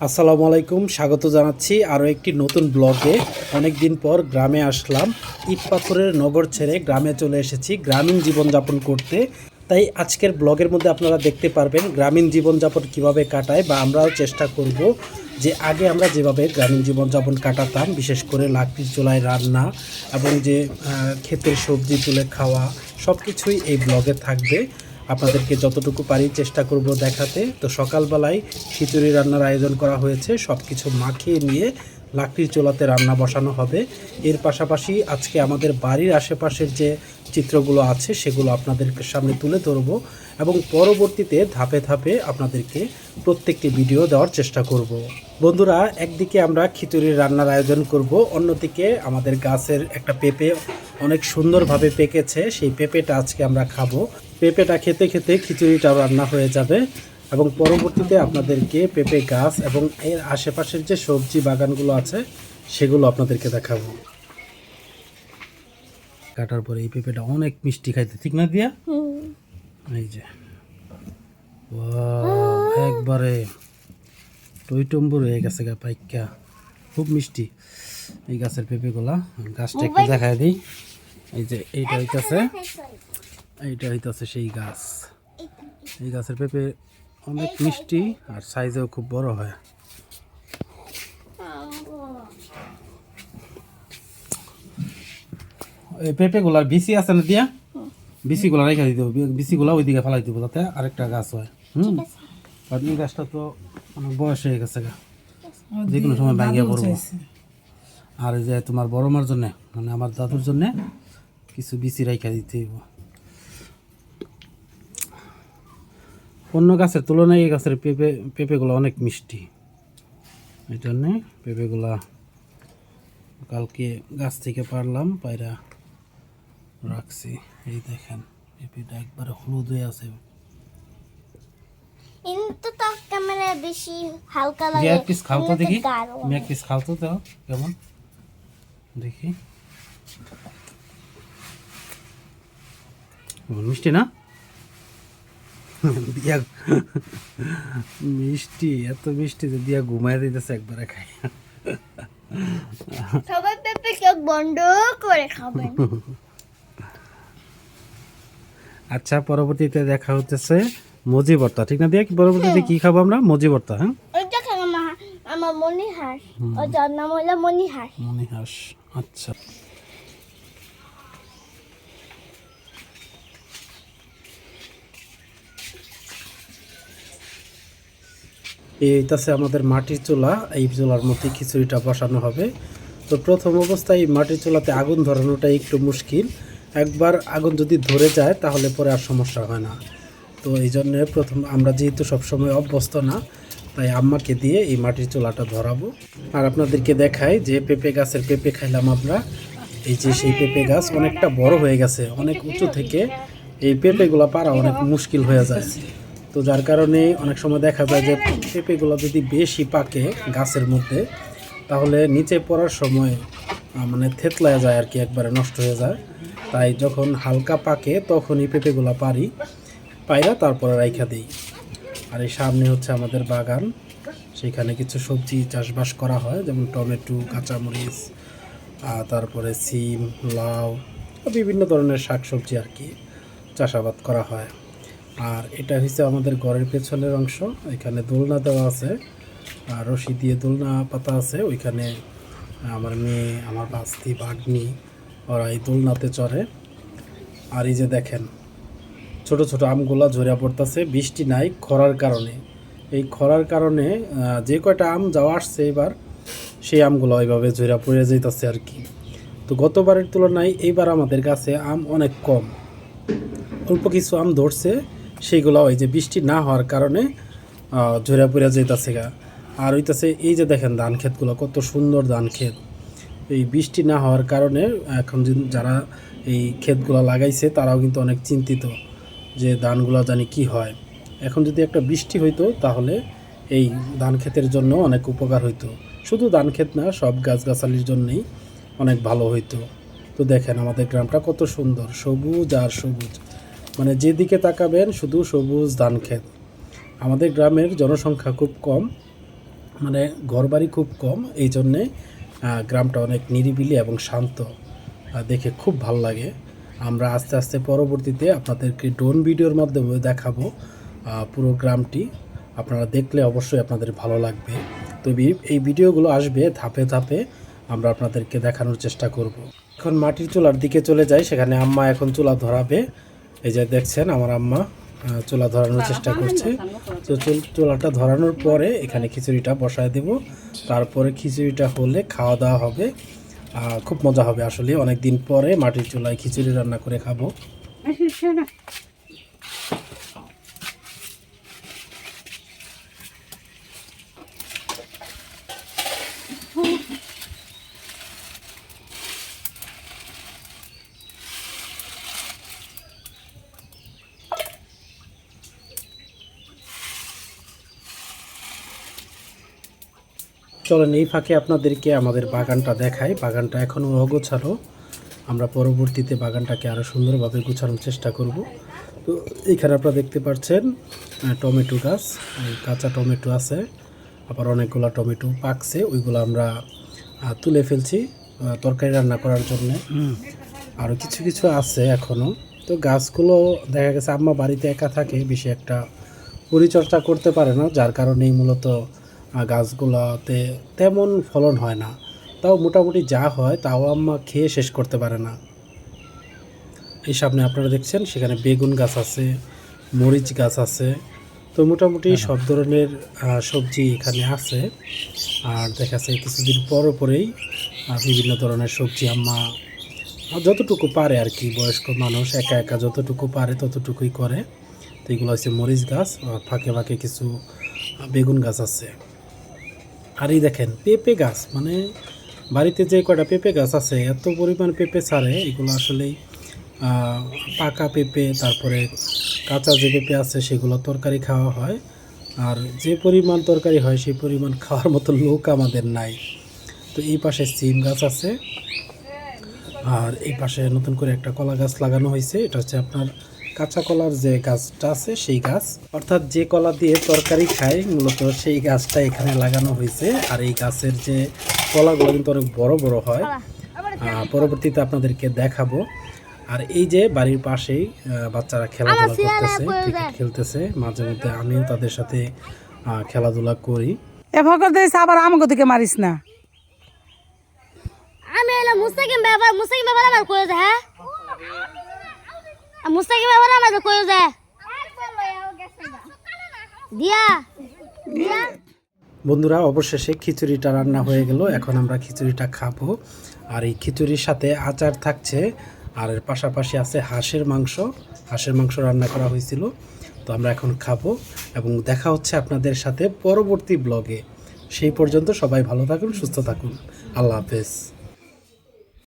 আসসালামু আলাইকুম, স্বাগত জানাচ্ছি আরও একটি নতুন ব্লগে। অনেক দিন পর গ্রামে আসলাম। ইট পাথরের নগর ছেড়ে গ্রামে চলে এসেছি গ্রামীণ জীবনযাপন করতে। তাই আজকের ব্লগের মধ্যে আপনারা দেখতে পারবেন গ্রামীণ জীবনযাপন কিভাবে কাটায়, বা আমরাও চেষ্টা করব যে আগে আমরা যেভাবে গ্রামীণ জীবনযাপন কাটাতাম, বিশেষ করে লাকড়ির চুলায় রান্না এবং যে ক্ষেতের সবজি তুলে খাওয়া, সব কিছুই এই ব্লগে থাকবে। আপনাদেরকে যতটুকু পারি চেষ্টা করব দেখাতে। তো সকালবেলায় খিচুড়ি রান্নার আয়োজন করা হয়েছে, সব কিছু মাখিয়ে নিয়ে লাকড়ির চুলাতে রান্না বসানো হবে। এর পাশাপাশি আজকে আমাদের বাড়ির আশেপাশের যে চিত্রগুলো আছে সেগুলো আপনাদের সামনে তুলে ধরব, এবং পরবর্তীতে ধাপে ধাপে আপনাদেরকে প্রত্যেকটি ভিডিও দেওয়ার চেষ্টা করব। বন্ধুরা, একদিকে আমরা খিচুড়ির রান্নার আয়োজন করব, অন্যদিকে আমাদের গাছের একটা পেঁপে অনেক সুন্দরভাবে পেকেছে, সেই পেঁপেটা আজকে আমরা খাবো। পেঁপেটা খেতে খেতে খিচুড়িটাও রান্না হয়ে যাবে, এবং পরবর্তীতে আপনাদেরকে পেঁপে গাছ এবং এর আশেপাশের যে সবজি বাগানগুলো আছে সেগুলো আপনাদেরকে দেখাবো। কাটার পরে এই পেঁপেটা অনেক মিষ্টি খাইতে, ঠিক না দিয়া? এই যে একবারে টইটম্বুর হয়ে গেছে গা পাইকা, খুব মিষ্টি এই গাছের পেঁপেগুলা। গাছটা একটু দেখায় দিই। এই যে এইটা হইতাছে সেই গাছ। এই গাছের পেঁপে অনেক মিষ্টি আর সাইজেও খুব বড় হয়। এই পেঁপেগুলার বিচি আছে না দিয়া, বিচিগুলা রেখে দিতে হবে, বিচিগুলা ওইদিকে ফেলাই দিব যাতে আরেকটা গাছ হয়। আর এই গাছটা তো অনেক বয়স হয়ে গেছে গা, যে কোনো সময় ভাঙিয়ে পড়বো। আর এই যে তোমার বড় মার জন্য, মানে আমার দাদুর জন্য কিছু বিচি রেখে দিতে হইব। অন্য গাছের তুলনায় এই গাছের পেঁপেগুলো অনেক মিষ্টি, এই জন্যে পেঁপেগুলা কালকে গাছ থেকে পারলাম, পায়রা রাখছি। এই দেখেন পেঁপেটা একবারে হলুদ হয়ে আছে। কিন্তু তো ক্যামেরা বেশি হালকা লাগে। এক পিস খাও তো দেখি, আমি এক পিস খাও তো দাও কেমন দেখি। মিষ্টি না? দিয়া মিষ্টি, এত মিষ্টি যে দিয়া ঘুমাই দিতেছে একবারে খাই। সবাই পেঁপে চোখ বন্ধ করে খাবেন। আচ্ছা, পরবর্তীতে দেখা হতেছে মজি ভর্তা, ঠিক না দিয়া? পরবর্তীতে কি খাবো আমরা? মজি ভর্তা। হ্যাঁ, ওইটা খাবো আমার মনিহাস, ও যার নাম হলো মনিহাস। মনিহাস। আচ্ছা, এইটাছে আমাদের মাটির চুলা। এই চুলার মধ্যে খিচুড়িটা বসানো হবে। তো প্রথম অবস্থায় এই মাটির চুলাতে আগুন ধরানোটা একটু মুশকিল। একবার আগুন যদি ধরে যায় তাহলে পরে আর সমস্যা হয় না। তো এই জন্যে প্রথম আমরা যেহেতু সবসময় অভ্যস্ত না, তাই আম্মাকে দিয়ে এই মাটির চুলাটা ধরাবো। আর আপনাদেরকে দেখাই যে পেঁপে গাছের পেঁপে খাইলাম আমরা। এই যে সেই পেঁপে গাছ অনেকটা বড় হয়ে গেছে, অনেক উঁচু থেকে এই পেঁপেগুলো পারা অনেক মুশকিল হয়ে যায়। তো যার কারণে অনেক সময় দেখা যায় যে পেঁপেগুলো যদি বেশি পাকে গাছের মধ্যে, তাহলে নিচে পড়ার সময় মানে থেতলায় যায় আর কি, একবারে নষ্ট হয়ে যায়। তাই যখন হালকা পাকে তখনই পেঁপেগুলো পাইরা তারপরে রাইখা দিই। আর এই সামনে হচ্ছে আমাদের বাগান, সেখানে কিছু সবজি চাষবাস করা হয়, যেমন টমেটো, কাঁচামরিচ, তারপরে সিম, লাউ, বিভিন্ন ধরনের শাকসবজি আর কি চাষাবাদ করা হয়। আর এটা হচ্ছে আমাদের ঘরের পেছনের অংশ। এখানে দোলনা দেওয়া আছে, আর রশি দিয়ে দোলনা পাতা আছে। ওইখানে আমার মেয়ে, আমার বাস্তি, ভাগ্নি, ওরা এই দোলনাতে চড়ে। আর এই যে দেখেন ছোট ছোট আমগুলা ঝরে পড়তেছে, বৃষ্টি নাই খরার কারণে। এই খরার কারণে যে কয়টা আম যাওয়া আসছে এবার, সেই আমগুলো ওইভাবে ঝরে পড়ে যাইতেছে আর কি। তো গতবারের তুলনায় এইবার আমাদের কাছে আম অনেক কম, অল্প কিছু আম ধরছে, সেইগুলো ওই যে বৃষ্টি না হওয়ার কারণে ঝরে পড়ে যাইতেছে গা। আর হইতেছে এই যে দেখেন ধান ক্ষেতগুলো কত সুন্দর ধান ক্ষেত। এই বৃষ্টি না হওয়ার কারণে এখন যারা এই ক্ষেতগুলো লাগাইছে তারাও কিন্তু অনেক চিন্তিত যে ধানগুলো জানি কি হয়। এখন যদি একটা বৃষ্টি হইতো তাহলে এই ধান ক্ষেতের জন্য অনেক উপকার হইতো। শুধু ধান ক্ষেত না, সব গাছগাছালির জন্যেই অনেক ভালো হইতো। তো দেখেন আমাদের গ্রামটা কত সুন্দর, সবুজ আর সবুজ, মানে যেদিকে তাকাবেন শুধু সবুজ ধান ক্ষেত। আমাদের গ্রামের জনসংখ্যা খুব কম, মানে ঘরবাড়ি খুব কম, এই জন্যে গ্রামটা অনেক নিরিবিলি এবং শান্ত, দেখে খুব ভালো লাগে। আমরা আস্তে আস্তে পরবর্তীতে আপনাদেরকে ড্রোন ভিডিওর মাধ্যমে দেখাবো পুরো গ্রামটি। আপনারা দেখলে অবশ্যই আপনাদের ভালো লাগবে। তো এই ভিডিওগুলো আসবে ধাপে ধাপে, আমরা আপনাদেরকে দেখানোর চেষ্টা করব। এখন মাটির চুলার দিকে চলে যাই, সেখানে আম্মা এখন চুলা ধরাবে। এই যে দেখছেন আমার আম্মা চুলা ধরানোর চেষ্টা করছে। তো চুলাটা ধরানোর পরে এখানে খিচুড়িটা বসায় দেব, তারপরে খিচুড়িটা হলে খাওয়া দাওয়া হবে। খুব মজা হবে আসলে, অনেক দিন পরে মাটির চুলায় খিচুড়ি রান্না করে খাবো। চলেন এই ফাঁকে আপনাদেরকে আমাদের বাগানটা দেখাই। বাগানটা এখনও অগোছালো, আমরা পরবর্তীতে বাগানটাকে আরও সুন্দরভাবে গোছানোর চেষ্টা করব। তো এখানে আপনারা দেখতে পাচ্ছেন টমেটো গাছ, কাঁচা টমেটো আছে, আবার অনেকগুলো টমেটো পাকছে, ওইগুলো আমরা তুলে ফেলছি তরকারি রান্না করার জন্য। আরও কিছু কিছু আছে এখনও। তো গাছগুলো দেখা গেছে আম্মা বাড়িতে একা থাকে, বেশি একটা পরিচর্যা করতে পারে না, যার কারণেই মূলত গাছগুলোতে তেমন ফলন হয় না। তাও মোটামুটি যা হয় তাও আম্মা খেয়ে শেষ করতে পারে না। এই সামনে আপনারা দেখছেন সেখানে বেগুন গাছ আছে, মরিচ গাছ আছে। তো মোটামুটি সব ধরনের সবজি এখানে আছে। আর দেখা যাচ্ছে কিছুদিন পরেই বিভিন্ন ধরনের সবজি আম্মা যতটুকু পারে আর কি, বয়স্ক মানুষ একা একা যতটুকু পারে ততটুকুই করে। তো এগুলো হচ্ছে মরিচ গাছ, ফাঁকে ফাঁকে কিছু বেগুন গাছ আছে। আর এই দেখেন পেঁপে গাছ, মানে বাড়িতে যে কয়টা পেঁপে গাছ আছে এত পরিমাণ পেঁপে ছাড়ে, এগুলো আসলেই পাকা পেঁপে, তারপরে কাঁচা যে পেঁপে আছে সেগুলো তরকারি খাওয়া হয়। আর যে পরিমাণ তরকারি হয় সেই পরিমাণ খাওয়ার মতো লোক আমাদের নাই। তো এই পাশে সিম গাছ আছে, আর এই পাশে নতুন করে একটা কলা গাছ লাগানো হয়েছে। এটা হচ্ছে আপনার কাঁচা কলার যে গাছটা আছে সেই গাছ, অর্থাৎ যে কলা দিয়ে তরকারি খায় মূলত সেই গাছটা এখানে লাগানো হয়েছে। আর এই গাছের যে কলাগুলো কিন্তু অনেক বড় বড় হয়, পরবর্তীতে আপনাদেরকে দেখাবো। আর এই যে বাড়ির পাশেই বাচ্চারা খেলাধুলা করতেছে, ক্রিকেট খেলতেছে, মাঝে মধ্যে আমিও তাদের সাথে খেলাধুলা করি। এভাবে দিস আবার আমাকে দিকে মারিস না। আমি এলা মুস্তাকিম ব্যাপার আমার কই যায়, হ্যাঁ মুস্তাকিম ব্যাপার আমার কই যায় দিয়া দিয়া। বন্ধুরা অবশেষে খিচুড়িটা রান্না হয়ে গেল, এখন আমরা খিচুড়িটা খাবো। আর এই খিচুড়ির সাথে আচার থাকছে, আর এর পাশাপাশি আছে হাঁসের মাংস রান্না করা হয়েছিল। তো আমরা এখন খাবো এবং দেখা হচ্ছে আপনাদের সাথে পরবর্তী ব্লগে। সেই পর্যন্ত সবাই ভালো থাকুন, সুস্থ থাকুন, আল্লাহ হাফেজ।